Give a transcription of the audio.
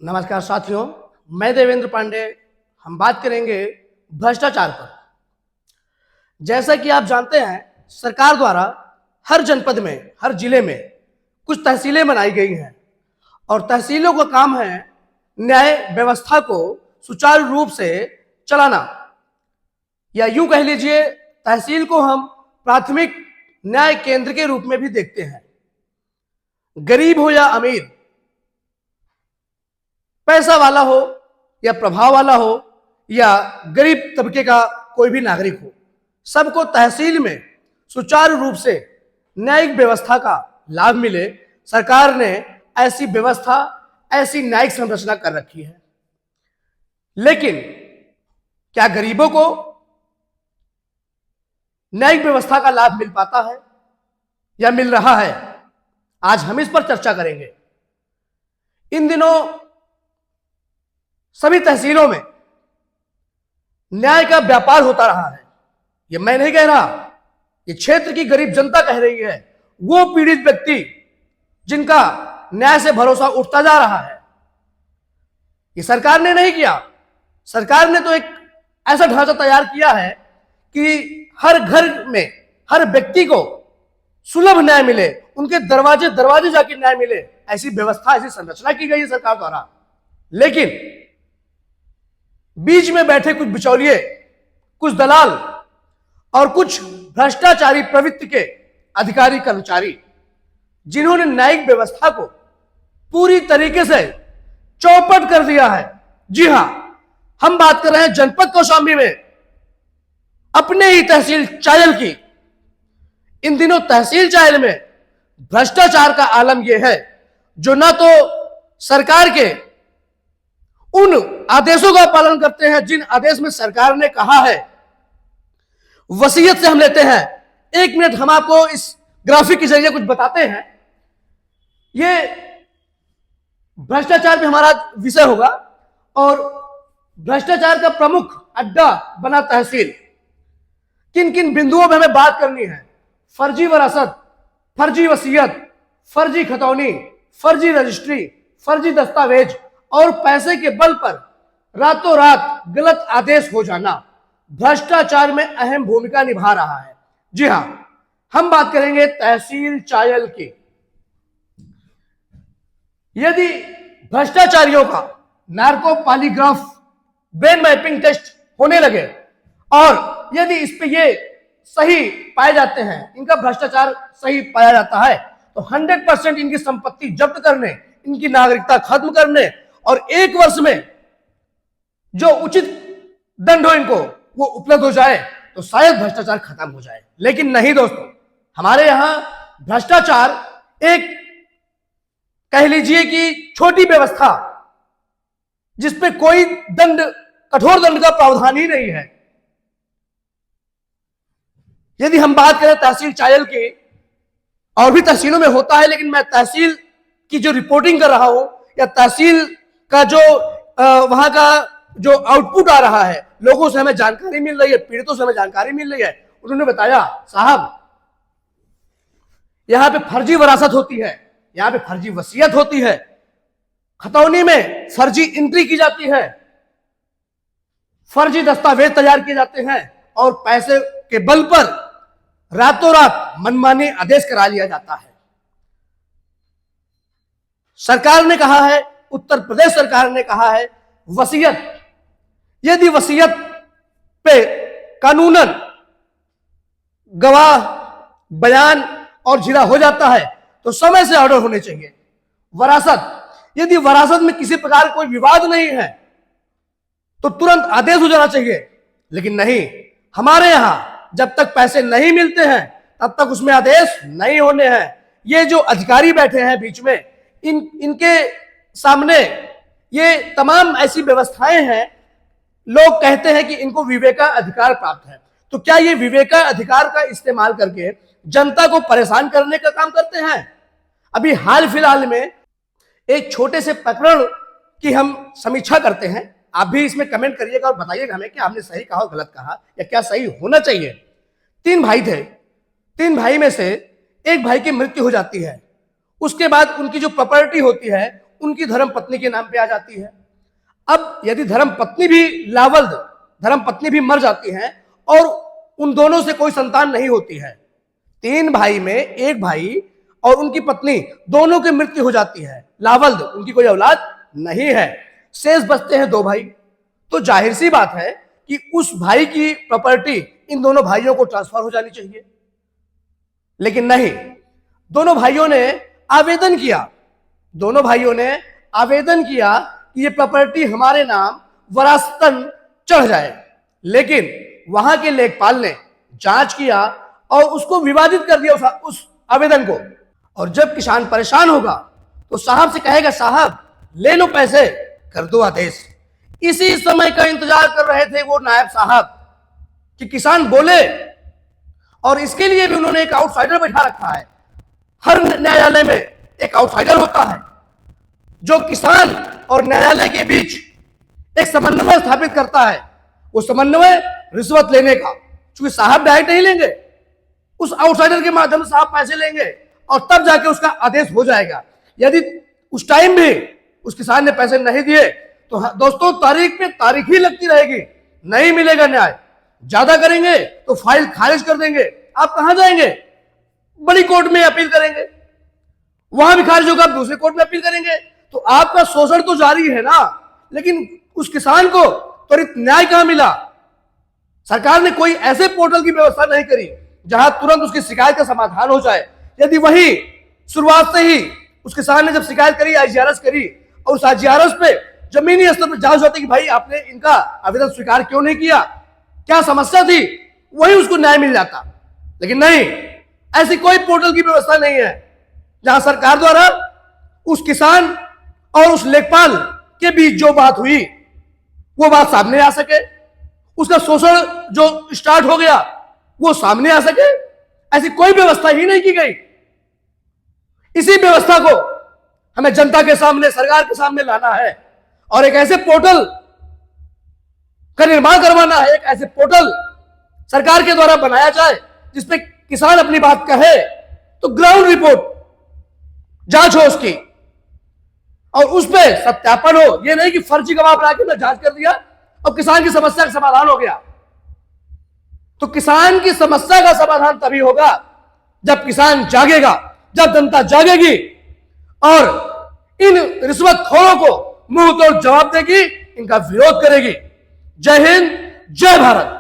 नमस्कार साथियों, मैं देवेंद्र पांडे। हम बात करेंगे भ्रष्टाचार पर। जैसा कि आप जानते हैं, सरकार द्वारा हर जनपद में, हर जिले में कुछ तहसीलें बनाई गई हैं और तहसीलों का काम है न्याय व्यवस्था को सुचारू रूप से चलाना, या यूं कह लीजिए तहसील को हम प्राथमिक न्याय केंद्र के रूप में भी देखते हैं। गरीब हो या अमीर, पैसा वाला हो या प्रभाव वाला हो या गरीब तबके का कोई भी नागरिक हो, सबको तहसील में सुचारू रूप से न्यायिक व्यवस्था का लाभ मिले, सरकार ने ऐसी व्यवस्था, ऐसी न्यायिक संरचना कर रखी है। लेकिन क्या गरीबों को न्यायिक व्यवस्था का लाभ मिल पाता है या मिल रहा है? आज हम इस पर चर्चा करेंगे। इन दिनों सभी तहसीलों में न्याय का व्यापार होता रहा है। ये मैं नहीं कह रहा, ये क्षेत्र की गरीब जनता कह रही है। वो पीड़ित व्यक्ति जिनका न्याय से भरोसा उठता जा रहा है, ये सरकार ने नहीं किया। सरकार ने तो एक ऐसा ढांचा तैयार किया है कि हर घर में, हर व्यक्ति को सुलभ न्याय मिले, उनके दरवाजे दरवाजे जाके न्याय मिले, ऐसी व्यवस्था, ऐसी संरचना की गई है सरकार द्वारा। लेकिन बीच में बैठे कुछ बिचौलिए, कुछ दलाल और कुछ भ्रष्टाचारी प्रवृत्ति के अधिकारी कर्मचारी, जिन्होंने न्यायिक व्यवस्था को पूरी तरीके से चौपट कर दिया है। जी हां, हम बात कर रहे हैं जनपद कौशाम्बी में अपने ही तहसील चायल की। इन दिनों तहसील चायल में भ्रष्टाचार का आलम यह है, जो ना तो सरकार के उन आदेशों का पालन करते हैं जिन आदेश में सरकार ने कहा है। वसीयत से हम लेते हैं। एक मिनट, हम आपको इस ग्राफिक के जरिए कुछ बताते हैं। ये भ्रष्टाचार पे हमारा विषय होगा और भ्रष्टाचार का प्रमुख अड्डा बना तहसील। किन किन बिंदुओं पर हमें बात करनी है? फर्जी वरासत, फर्जी वसीयत, फर्जी खतौनी, फर्जी रजिस्ट्री, फर्जी दस्तावेज और पैसे के बल पर रातों रात गलत आदेश हो जाना भ्रष्टाचार में अहम भूमिका निभा रहा है। जी हां, हम बात करेंगे तहसील चायल की। यदि भ्रष्टाचारियों का narco polygraph brain mapping test होने लगे और यदि इस पे ये सही पाए जाते हैं, इनका भ्रष्टाचार सही पाया जाता है, तो 100% इनकी संपत्ति जब्त करने, इनकी नागरिकता खत्म करने और 1 वर्ष में जो उचित दंड हो इनको वो उपलब्ध हो जाए, तो शायद भ्रष्टाचार खत्म हो जाए। लेकिन नहीं दोस्तों, हमारे यहां भ्रष्टाचार एक, कह लीजिए कि छोटी व्यवस्था, जिसपे कोई दंड, कठोर दंड का प्रावधान ही नहीं है। यदि हम बात करें तहसील चायल की, और भी तहसीलों में होता है, लेकिन मैं तहसील की जो रिपोर्टिंग कर रहा हूं या तहसील का जो वहां का जो आउटपुट आ रहा है, लोगों से हमें जानकारी मिल रही है, पीड़ितों से हमें जानकारी मिल रही है। उन्होंने बताया, साहब यहां पे फर्जी वरासत होती है, यहां पे फर्जी वसीयत होती है, खतौनी में फर्जी एंट्री की जाती है, फर्जी दस्तावेज तैयार किए जाते हैं और पैसे के बल पर रातों रात मनमानी आदेश करा लिया जाता है। सरकार ने कहा है, उत्तर प्रदेश सरकार ने कहा है, वसीयत, यदि वसीयत पे कानूनन गवाह, बयान और जिरा हो जाता है तो समय से ऑर्डर होने चाहिए। वरासत, यदि वरासत में किसी प्रकार कोई विवाद नहीं है तो तुरंत आदेश हो जाना चाहिए। लेकिन नहीं, हमारे यहां जब तक पैसे नहीं मिलते हैं तब तक उसमें आदेश नहीं होने हैं। ये जो अधिकारी बैठे हैं बीच में, इनके सामने ये तमाम ऐसी व्यवस्थाएं हैं। लोग कहते हैं कि इनको विवेकाधिकार प्राप्त है, तो क्या ये विवेकाधिकार का इस्तेमाल करके जनता को परेशान करने का काम करते हैं? अभी हाल फिलहाल में एक छोटे से प्रकरण की हम समीक्षा करते हैं। आप भी इसमें कमेंट करिएगा और बताइएगा हमें कि आपने सही कहा और गलत कहा, या क्या सही होना चाहिए। 3 भाई थे, 3 भाई में से एक भाई की मृत्यु हो जाती है। उसके बाद उनकी जो प्रॉपर्टी होती है उनकी धर्म पत्नी के नाम पे आ जाती है। अब यदि धर्म पत्नी भी लावल्द, धर्म पत्नी भी मर जाती हैं और उन दोनों से कोई संतान नहीं होती है, 3 भाई में एक भाई और उनकी पत्नी दोनों की मृत्यु हो जाती है, लावल्द, उनकी कोई औलाद नहीं है, शेष बचते हैं 2 भाई, तो जाहिर सी बात है कि उस भाई की प्रॉपर्टी इन दोनों भाइयों को ट्रांसफर हो जानी चाहिए। लेकिन नहीं, दोनों भाइयों ने आवेदन किया, दोनों भाइयों ने आवेदन किया कि ये प्रॉपर्टी हमारे नाम वरासतन चढ़ जाए, लेकिन वहां के लेखपाल ने जांच किया और उसको विवादित कर दिया उस आवेदन को। और जब किसान परेशान होगा तो साहब से कहेगा, साहब ले लो पैसे, कर दो आदेश। इसी समय का इंतजार कर रहे थे वो नायब साहब कि किसान बोले, और इसके लिए भी उन्होंने एक आउटसाइडर बैठा रखा है। हर न्यायालय में एक आउटसाइडर होता है जो किसान और न्यायालय के बीच एक समन्वय स्थापित करता है। वो समन्वय रिश्वत लेने का, क्योंकि साहब डायरेक्ट नहीं लेंगे, उस आउटसाइडर के माध्यम से साहब पैसे लेंगे और तब जाके उसका आदेश हो जाएगा। यदि उस टाइम भी उस किसान ने पैसे नहीं दिए तो दोस्तों तारीख पे तारीख ही लगती रहेगी, नहीं मिलेगा न्याय। ज्यादा करेंगे तो फाइल खारिज कर देंगे, आप कहां जाएंगे? बड़ी कोर्ट में अपील करेंगे, वहां भी खारिज होगा, आप दूसरे कोर्ट में अपील करेंगे, तो आपका शोषण तो जारी है ना। लेकिन उस किसान को त्वरित न्याय कहां मिला? सरकार ने कोई ऐसे पोर्टल की व्यवस्था नहीं करी जहां तुरंत उसकी शिकायत का समाधान हो जाए। यदि वही शुरुआत से ही उस किसान ने जब शिकायत करी, IGRS करी, और उस IGRS पे जमीनी स्तर पर जांच होती कि भाई आपने इनका आवेदन स्वीकार क्यों नहीं किया, क्या समस्या थी, वही उसको न्याय मिल जाता। लेकिन नहीं, ऐसी कोई पोर्टल की व्यवस्था नहीं है जहां सरकार द्वारा उस किसान और उस लेखपाल के बीच जो बात हुई वो बात सामने आ सके, उसका शोषण जो स्टार्ट हो गया वो सामने आ सके। ऐसी कोई व्यवस्था ही नहीं की गई। इसी व्यवस्था को हमें जनता के सामने, सरकार के सामने लाना है और एक ऐसे पोर्टल का निर्माण करवाना है, एक ऐसे पोर्टल सरकार के द्वारा बनाया जाए जिसपे किसान अपनी बात कहे तो ग्राउंड रिपोर्ट जांच हो उसकी और उस पर सत्यापन हो। यह नहीं कि फर्जी गवाह बना के जांच कर दिया और किसान की समस्या का समाधान हो गया। तो किसान की समस्या का समाधान तभी होगा जब किसान जागेगा, जब जनता जागेगी और इन रिश्वतखोरों को मुंह तोड़ जवाब देगी, इनका विरोध करेगी। जय हिंद, जय भारत।